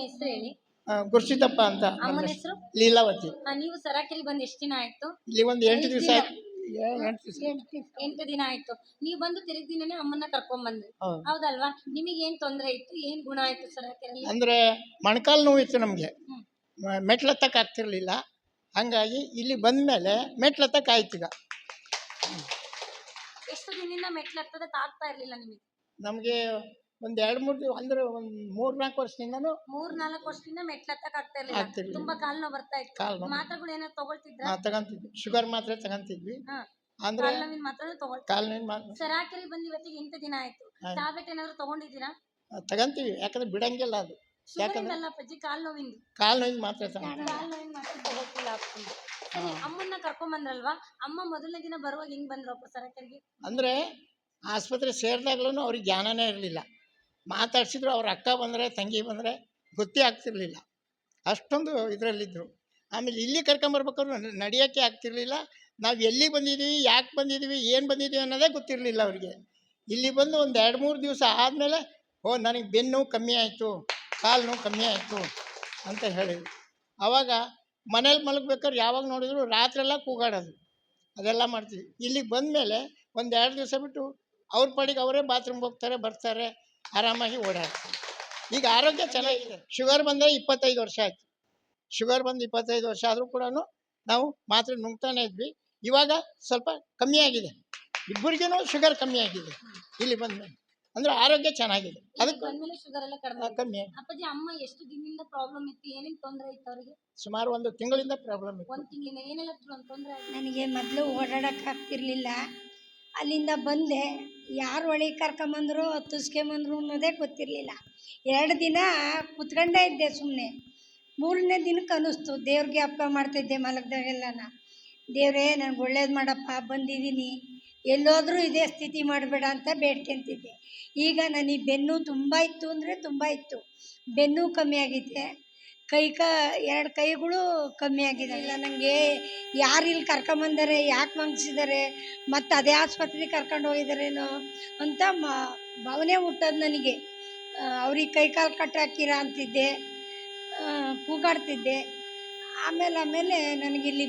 ಹೆಸರು ಹೇಳಿ. ಗುರ್ಸಿದಪ್ಪ ಅಂತ ನಮ್ಮ ಅಮ್ಮನ ಹೆಸರು. ಹೆಸರು? ಲೀಲಾವತಿ. ನೀವು ಸರಾಕೆರೆ ಬಂದು ಎಷ್ಟು ದಿನ ಆಯ್ತು? ಇಲ್ಲಿ ಒಂದು 8 ದಿವಸ ಆಯ್ತು. 8 ದಿನ ಆಯ್ತು. ನೀವು ಬಂದು ತಿರುಗಿ ದಿನನೇ ಅಮ್ಮನ್ನ ಕರ್ಕೊಂಡ್ ಬಂದ್ರಿ, ಹೌದು. ಹೌದಲ್ವಾ? ನಿಮಗೆ ಏನ್ ತೊಂದರೆ ಇತ್ತು, ಏನ್ ಗುಣ ಆಯ್ತು ಸರಾಕೆರೆಯಲ್ಲಿ? ಅಂದ್ರೆ ಮೊಣಕಾಲು ನೋವಿತ್ತು ನಮಗೆ, ಹ್ಮ್. ಮೆಟ್ಲತ್ತಕ್ಕೆ ಆಗ್ತಿರ್ಲಿಲ್ಲ. ಹಂಗಾಗಿ ಇಲ್ಲಿ ಬಂದ ಮೇಲೆ ಮೆಟ್ಲತ್ತಕ್ಕೆ ಆಯ್ತು. ಈಗ ಎಷ್ಟು ದಿನದಿಂದ ಮೆಟ್ಲು ಹತ್ತದಕ್ಕೆ ಆಗ್ತಾ ಇರ್ಲಿಲ್ಲ ನಿಮಗೆ? ನಮಗೆ ಒಂದು 2-3 ಅಂದ್ರೆ ಒಂದು 3-4 ವರ್ಷದಿಂದನೂ 3-4 ವರ್ಷದಿಂದ ಮೆಟ್ಲು ಹತ್ತಕ್ ಆಗ್ತಾ ಇರ್ಲಿಲ್ಲ. ಆಗ್ತಿರ್ಲಿಲ್ಲ. ತುಂಬಾ ಕಾಲ್ ನೋವು ಬರ್ತಾ ಇತ್ತು. ಕಾಲ್ ನೋವು. ಮಾತ್ರೆಗಳು ಏನಾದ್ರು ತಗೊಳ್ತಿದ್ರ? ತಗೊಂತಿದ್ವಿ. ಶುಗರ್ ಮಾತ್ರೆ ತಗೊಂತಿದ್ವಿ. ಅಂದ್ರೆ ಕಾಲ್ ನೋವಿನ ಮಾತ್ರ ತಗೊಳ್ತೀವಿ. ಕಾಲ್ ನೋವಿನ ಮಾತ್ರೆ ಸರಾಕೆರೆ ಬಂದು ಇವತ್ತಿಗೆ 8 ದಿನ ಆಯ್ತು. ಟ್ಯಾಬ್ಲೆಟ್ ಏನಾದ್ರು ತಗೊಂಡಿದ್ದೀರಾ? ತಗೊಂತೀವಿ, ಯಾಕಂದ್ರೆ ಬಿಡಂಗಿಲ್ಲ ಅದು. ಶುಗರ್ ಅಲ್ಲ ಅಪ್ಪಾಜಿ, ಕಾಲ್ ನೋವಿಂದು. ಕಾಲ್ ನೋವಿನ ಮಾತ್ರೆ ಕಾಲ್ ನೋವಿನ ಮಾತ್ರೆ ತಗೊಳ್ತಿಲ್ಲ ಅಪ್ಪಾಜಿ. ಸರಿ, ಅಮ್ಮನ್ನ ಕರ್ಕೊಂಡ್ ಬಂದ್ರಲ್ವಾ? ಅಮ್ಮ ಮೊದಲನೇ ದಿನ ಬರುವಾಗ ಹೆಂಗ್ ಬಂದ್ರು ಅಪ್ಪ ಸರಾಕೆರೆಗೆ? ಅಂದ್ರೆ ಆಸ್ಪತ್ರೆ ಸೇರಿದಾಗ್ಲೂ ಅವ್ರಿಗೆ ಜ್ಞಾನನೇ ಇರಲಿಲ್ಲ. ಮಾತಾಡ್ಸಿದ್ರು, ಅವ್ರ ಅಕ್ಕ ಬಂದರೆ ತಂಗಿ ಬಂದರೆ ಗೊತ್ತೇ ಆಗ್ತಿರ್ಲಿಲ್ಲ, ಅಷ್ಟೊಂದು ಇದರಲ್ಲಿದ್ದರು. ಆಮೇಲೆ ಇಲ್ಲಿ ಕರ್ಕೊಂಬರ್ಬೇಕಾದ್ರು ನಡೆಯೋಕ್ಕೆ ಆಗ್ತಿರ್ಲಿಲ್ಲ. ನಾವು ಎಲ್ಲಿಗೆ ಬಂದಿದ್ದೀವಿ, ಯಾಕೆ ಬಂದಿದ್ದೀವಿ, ಏನು ಬಂದಿದ್ದೀವಿ ಅನ್ನೋದೇ ಗೊತ್ತಿರಲಿಲ್ಲ ಅವರಿಗೆ. ಇಲ್ಲಿ ಬಂದು ಒಂದು 2-3 ದಿವಸ ಆದಮೇಲೆ ನನಗೆ ಬೆನ್ನು ಕಮ್ಮಿ ಆಯಿತು, ಕಾಲು ನೋವು ಕಮ್ಮಿ ಆಯಿತು ಅಂತ ಹೇಳಿದ್ರು. ಆವಾಗ ಮನೇಲಿ ಮಲಗ್ಬೇಕಾದ್ರೆ ಯಾವಾಗ ನೋಡಿದ್ರು ರಾತ್ರೆಲ್ಲ ಕೂಗಾಡೋದು, ಅದೆಲ್ಲ ಮಾಡ್ತೀವಿ. ಇಲ್ಲಿಗೆ ಬಂದಮೇಲೆ ಒಂದು 2 ದಿವಸ ಬಿಟ್ಟು ಅವ್ರ ಪಾಡಿಗೆ ಅವರೇ ಬಾತ್ರೂಮ್ಗೆ ಹೋಗ್ತಾರೆ, ಬರ್ತಾರೆ, ಆರಾಮಾಗಿ ಓಡಾಡ್ತಾರೆ. ಈಗ ಆರೋಗ್ಯ ಚೆನ್ನಾಗಿದೆ. ಶುಗರ್ ಬಂದರೆ 25 ವರ್ಷ ಆಯಿತು. ಶುಗರ್ ಬಂದು 25 ವರ್ಷ ಆದರೂ ಕೂಡ ನಾವು ಮಾತ್ರೆ ನುಂಗ್ತಾನೆ ಇದ್ವಿ. ಇವಾಗ ಸ್ವಲ್ಪ ಕಮ್ಮಿ ಆಗಿದೆ, ಇಬ್ಬರಿಗೂ ಶುಗರ್ ಕಮ್ಮಿ ಆಗಿದೆ ಇಲ್ಲಿ ಬಂದಮೇಲೆ. ಅಂದರೆ ಆರೋಗ್ಯ ಚೆನ್ನಾಗಿದೆ. ಅದಕ್ಕೆ ಬಂದ್ಮೇಲೆ ಶುಗರ್ ಎಲ್ಲ ಕಡಿಮೆ ಕಮ್ಮಿ ಆಗಿದೆ. ಅಪ್ಪಾಜಿ, ಅಮ್ಮ ಎಷ್ಟು ದಿನದಿಂದ ಪ್ರಾಬ್ಲಮ್ ಇತ್ತು, ಏನೇನು ತೊಂದರೆ ಇತ್ತು ಅವರಿಗೆ? ಸುಮಾರು 1 ತಿಂಗಳಿಂದ ಪ್ರಾಬ್ಲಮ್ ಇತ್ತು. 1 ತಿಂಗಳಿಂದ ಏನೆಲ್ಲ ತೊಂದರೆ ಆಯ್ತು? ನನಗೆ ಮೊದಲು ಓಡಾಡೋಕ್ಕಾಗ್ತಿರ್ಲಿಲ್ಲ. ಅಲ್ಲಿಂದ ಬಂದೆ, ಯಾರು ಒಳಗೆ ಕರ್ಕೊಂಬಂದ್ರು ಹತ್ತಿಸ್ಕೊಂಬಂದ್ರು ಅನ್ನೋದೇ ಗೊತ್ತಿರಲಿಲ್ಲ. 2 ದಿನ ಕುತ್ಕೊಂಡೇ ಇದ್ದೆ ಸುಮ್ಮನೆ. 3ನೇ ದಿನಕ್ಕೆ ಅನ್ನಿಸ್ತು, ದೇವ್ರಿಗೆ ಹಬ್ಬ ಮಾಡ್ತಿದ್ದೆ ಮಲಗ್ದಾಗೆಲ್ಲನ, ದೇವರೇ ನನಗೆ ಒಳ್ಳೇದು ಮಾಡಪ್ಪ, ಬಂದಿದ್ದೀನಿ, ಎಲ್ಲೋದ್ರೂ ಇದೇ ಸ್ಥಿತಿ ಮಾಡಬೇಡ ಅಂತ ಬೇಡ್ಕೊಂತಿದ್ದೆ. ಈಗ ನನಗೆ ಬೆನ್ನು ತುಂಬ ಇತ್ತು ಅಂದರೆ ತುಂಬ ಇತ್ತು, ಬೆನ್ನು ಕಮ್ಮಿ ಆಗಿದೆ, 2 ಕೈಗಳು ಕಮ್ಮಿ ಆಗಿದೆ. ಇಲ್ಲ ನನಗೆ ಯಾರು ಇಲ್ಲಿ ಕರ್ಕೊಂಬಂದಾರೆ, ಯಾಕೆ ಮಂಗಿಸಿದ್ದಾರೆ, ಮತ್ತು ಅದೇ ಆಸ್ಪತ್ರೆಗೆ ಕರ್ಕೊಂಡು ಹೋಗಿದ್ದಾರೇನೋ ಅಂತ ಭಾವನೆ ಹುಟ್ಟೋದು ನನಗೆ. ಅವ್ರಿಗೆ ಕೈಕಾಲು ಕಟ್ಟಾಕಿರ ಅಂತಿದ್ದೆ, ಕೂಗಾಡ್ತಿದ್ದೆ. ಆಮೇಲೆ ನನಗಿಲ್ಲಿ